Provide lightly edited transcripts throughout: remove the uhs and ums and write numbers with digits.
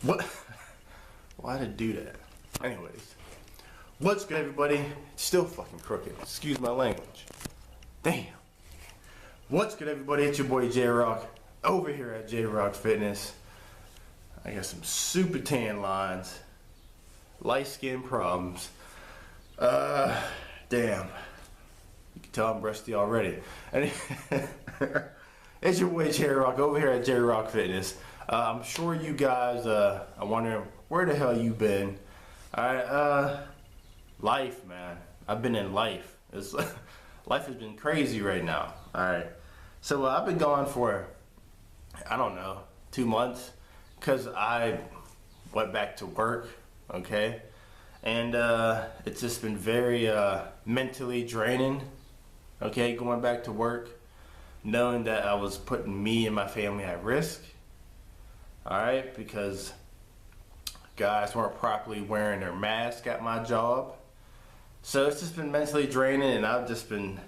What? Why did it do that? Anyways, what's good, everybody? It's still fucking crooked. Excuse my language. Damn. What's good, everybody? It's your boy J-Rock over here at J-Rock Fitness. I got some super tan lines, light skin problems. Damn. You can tell I'm rusty already. It's your boy J-Rock over here at J-Rock Fitness. I'm sure you guys are wondering where the hell you been. Alright, life, man. I've been in life. Life has been crazy right now. Alright. So I've been gone for, I don't know, 2 months. Because I went back to work, okay? And it's just been very mentally draining, okay, going back to work, knowing that I was putting me and my family at risk, all right, because guys weren't properly wearing their mask at my job. So it's just been mentally draining, and I've just been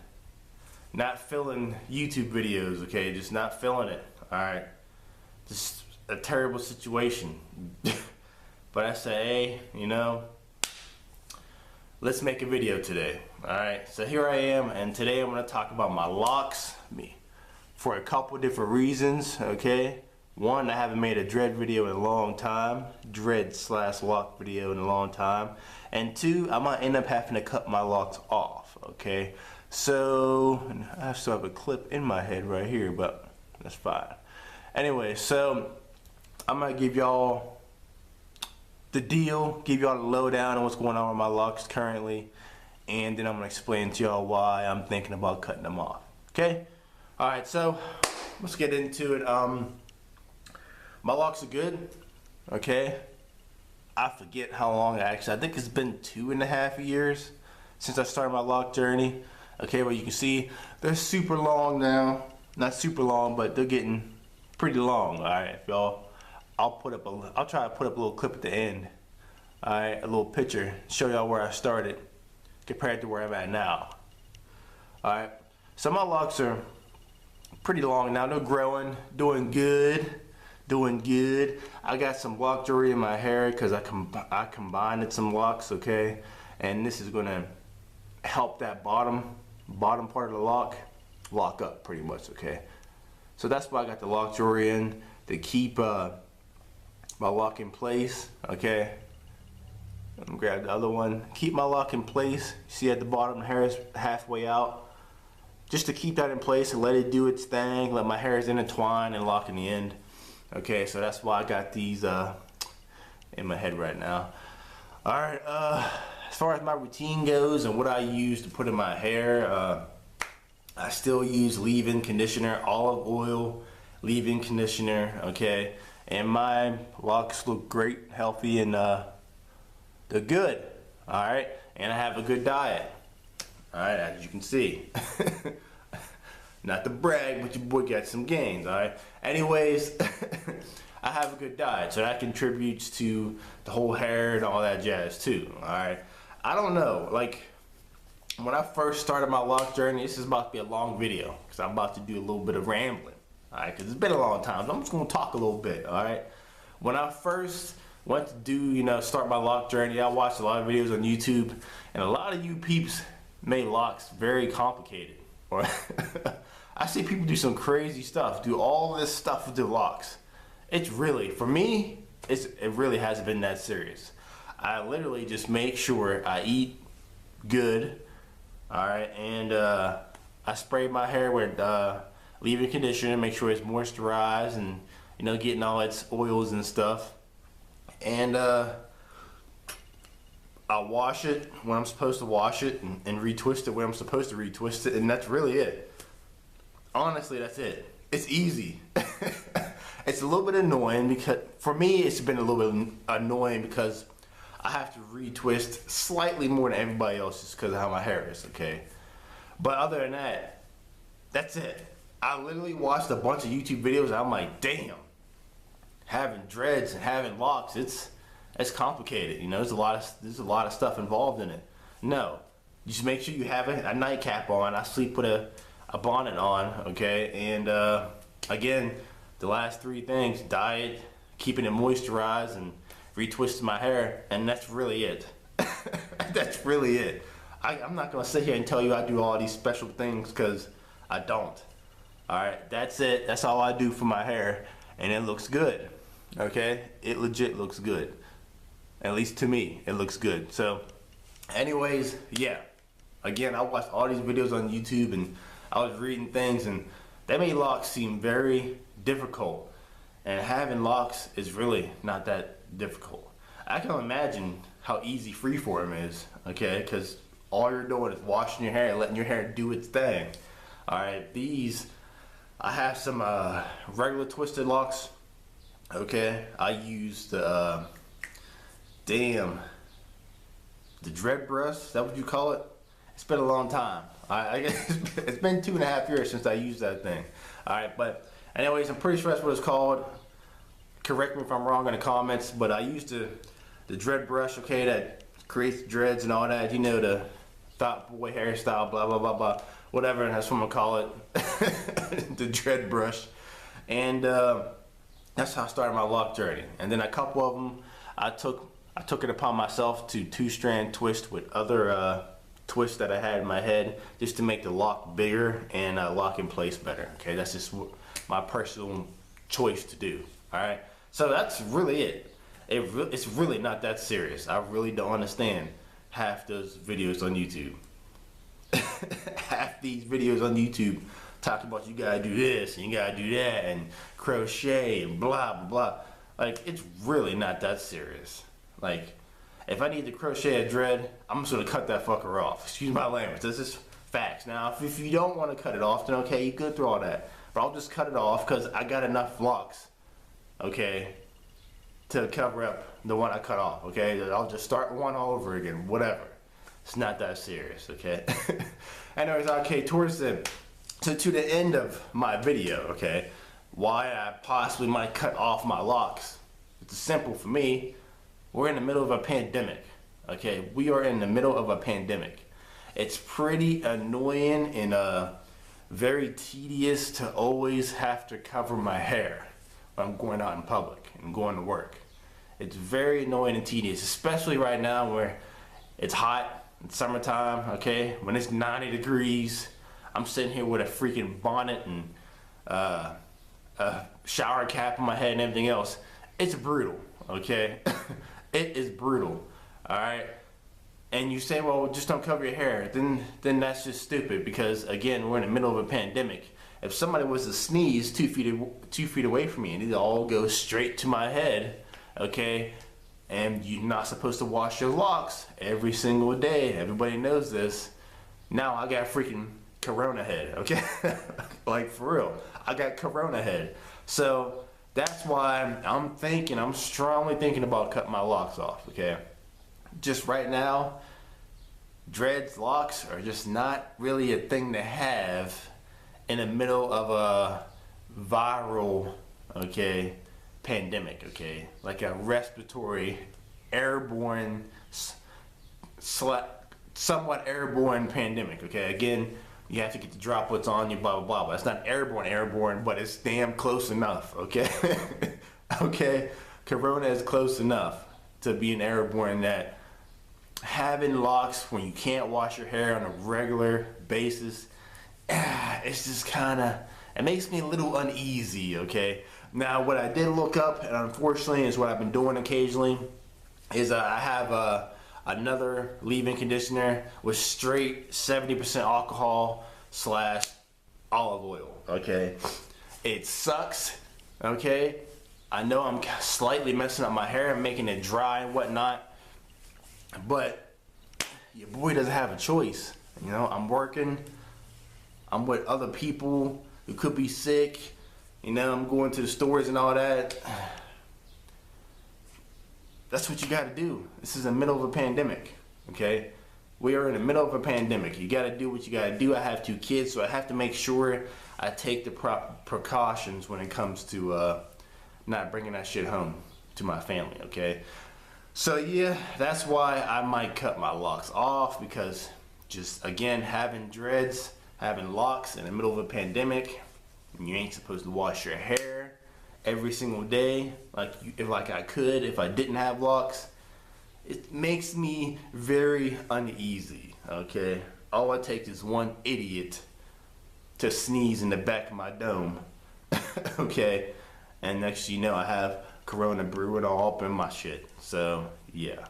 not feeling YouTube videos, okay, just not feeling it, all right? Just a terrible situation. But I say, hey, you know, let's make a video today. Alright, so here I am, and today I'm going to talk about my locks for a couple different reasons, okay? One, I haven't made a dread video in a long time, dread/lock video in a long time. And two, I might end up having to cut my locks off, okay? So, I still have a clip in my head right here, but that's fine. Anyway, so I'm gonna give y'all the deal, give y'all the lowdown on what's going on with my locks currently, and then I'm gonna explain to y'all why I'm thinking about cutting them off. Okay? Alright, so let's get into it. My locks are good. Okay? I forget how long I think it's been 2.5 years since I started my lock journey. Okay, well you can see they're super long now. Not super long, but they're getting pretty long. Alright, if y'all, I'll try to put up a little clip at the end. Alright, a little picture, show y'all where I started compared to where I'm at now. Alright, so my locks are pretty long now. They're growing, doing good. I got some lock jewelry in my hair because I combined some locks, okay? And this is gonna help that bottom part of the lock up pretty much, okay? So that's why I got the lock jewelry in, to keep my lock in place, okay? Let me grab the other one. Keep my lock in place. See at the bottom, the hair is halfway out. Just to keep that in place and let it do its thing, let my hairs intertwine and lock in the end. Okay, so that's why I got these in my head right now. Alright, as far as my routine goes and what I use to put in my hair, I still use leave-in conditioner, olive oil, leave-in conditioner, okay? And my locks look great, healthy, and they're good, all right? And I have a good diet, all right, as you can see. Not to brag, but your boy got some gains, all right? Anyways, I have a good diet, so that contributes to the whole hair and all that jazz too, all right? I don't know, like, when I first started my lock journey, this is about to be a long video because I'm about to do a little bit of rambling, all right? Because it's been a long time, so I'm just going to talk a little bit, all right? When I first went to do, start my lock journey, I watched a lot of videos on YouTube, and a lot of you peeps made locks very complicated. Or I see people do some crazy stuff, do all this stuff with their locks. It's really, for me, it really hasn't been that serious. I literally just make sure I eat good. Alright, and I spray my hair with leave-in conditioner, make sure it's moisturized and, getting all its oils and stuff. And I wash it when I'm supposed to wash it and retwist it when I'm supposed to retwist it, and that's really it. Honestly, that's it. It's easy. It's a little bit annoying because, for me, it's been a little bit annoying because I have to retwist slightly more than everybody else just because of how my hair is, okay? But other than that, that's it. I literally watched a bunch of YouTube videos and I'm like, damn, having dreads and having locks, it's complicated, there's a lot of stuff involved in it. No, just make sure you have a nightcap on. I sleep with a bonnet on, okay? And again, the last 3 things: diet, keeping it moisturized and retwisting my hair, and that's really it. That's really it. I'm not gonna sit here and tell you I do all these special things, because I don't. Alright, that's it. That's all I do for my hair, and it looks good. Okay? It legit looks good. At least to me, it looks good. So, anyways, yeah. Again, I watched all these videos on YouTube, and I was reading things, and they made locks seem very difficult. And having locks is really not that difficult. I can imagine how easy freeform is, okay? Because all you're doing is washing your hair and letting your hair do its thing. Alright, these, I have some regular twisted locks, okay? I use the, the dread brush, is that what you call it? It's been a long time. I guess it's been 2.5 years since I used that thing. Alright, but anyways, I'm pretty sure that's what it's called. Correct me if I'm wrong in the comments, but I used the dread brush, okay, that creates dreads and all that, you know, the thought boy hairstyle, blah, blah, blah, blah, whatever, that's what I'm gonna call it, the dread brush. And that's how I started my lock journey. And then a couple of them, I took it upon myself to 2-strand twist with other twists that I had in my head, just to make the lock bigger and lock in place better. Okay, that's just my personal choice to do. All right, so that's really it. It's really not that serious. I really don't understand half those videos on YouTube. Half these videos on YouTube talk about you gotta do this and you gotta do that and crochet and blah blah blah. Like, it's really not that serious. Like, if I need to crochet a dread, I'm just gonna cut that fucker off. Excuse my language. This is facts. Now, if you don't want to cut it off, then okay, you go through all that. But I'll just cut it off because I got enough locks, okay, to cover up the one I cut off. Okay, I'll just start one all over again. Whatever. It's not that serious. Okay. Anyways, okay, towards to the end of my video, okay, why I possibly might cut off my locks. It's simple for me. We're in the middle of a pandemic, okay? We are in the middle of a pandemic. It's pretty annoying and very tedious to always have to cover my hair when I'm going out in public and going to work. It's very annoying and tedious, especially right now where it's hot, it's summertime, okay? When it's 90 degrees, I'm sitting here with a freaking bonnet and a shower cap on my head and everything else. It's brutal, okay? It is brutal, alright? And you say, well, just don't cover your hair. Then that's just stupid, because again, we're in the middle of a pandemic. If somebody was to sneeze 2 feet away from me and it all goes straight to my head, okay? And you're not supposed to wash your locks every single day. Everybody knows this. Now I got freaking corona head, okay? Like, for real, I got corona head. So that's why I'm strongly thinking about cutting my locks off, okay? Just right now, dreads, locks are just not really a thing to have in the middle of a viral, okay, pandemic, okay? Like a respiratory, airborne, somewhat airborne pandemic, okay? Again, you have to get the droplets on you, blah, blah, blah. But it's not airborne, but it's damn close enough, okay? Okay? Corona is close enough to being airborne that having locks when you can't wash your hair on a regular basis, it's just kind of, it makes me a little uneasy, okay? Now, what I did look up, and unfortunately is what I've been doing occasionally, is I have another leave-in conditioner with straight 70% alcohol / olive oil, okay? It sucks, okay? I know I'm slightly messing up my hair and making it dry and whatnot, but your boy doesn't have a choice. You know, I'm working, I'm with other people who could be sick, you know, I'm going to the stores and all that. That's what you gotta do. This is the middle of a pandemic, okay? We are in the middle of a pandemic. You gotta do what you gotta do. I have 2 kids, so I have to make sure I take the proper precautions when it comes to not bringing that shit home to my family, okay? So yeah, that's why I might cut my locks off, because just, again, having dreads, having locks in the middle of a pandemic, and you ain't supposed to wash your hair every single day, like I could if I didn't have locks, it makes me very uneasy. Okay, all it takes is one idiot to sneeze in the back of my dome. Okay, and next thing you know, I have Corona brewing all up in my shit. So yeah.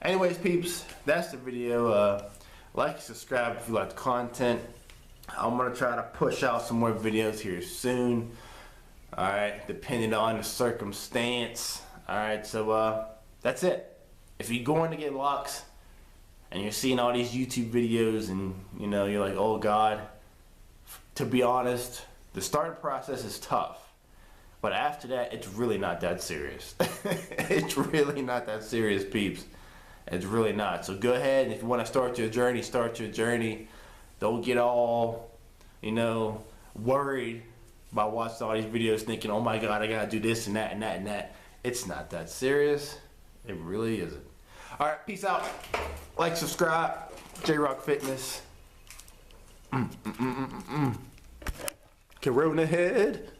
Anyways, peeps, that's the video. Like and subscribe if you like the content. I'm gonna try to push out some more videos here soon. Alright, depending on the circumstance. Alright, so that's it. If you're going to get locks and you're seeing all these YouTube videos and you know you're like, oh God, to be honest, the starting process is tough. But after that, it's really not that serious. It's really not that serious, peeps. It's really not. So go ahead, and if you want to start your journey, start your journey. Don't get all, you know, worried by watching all these videos thinking, oh my God, I gotta do this and that and that and that. It's not that serious. It really isn't. All right, peace out. Like, subscribe. J-Rock Fitness. Corona head.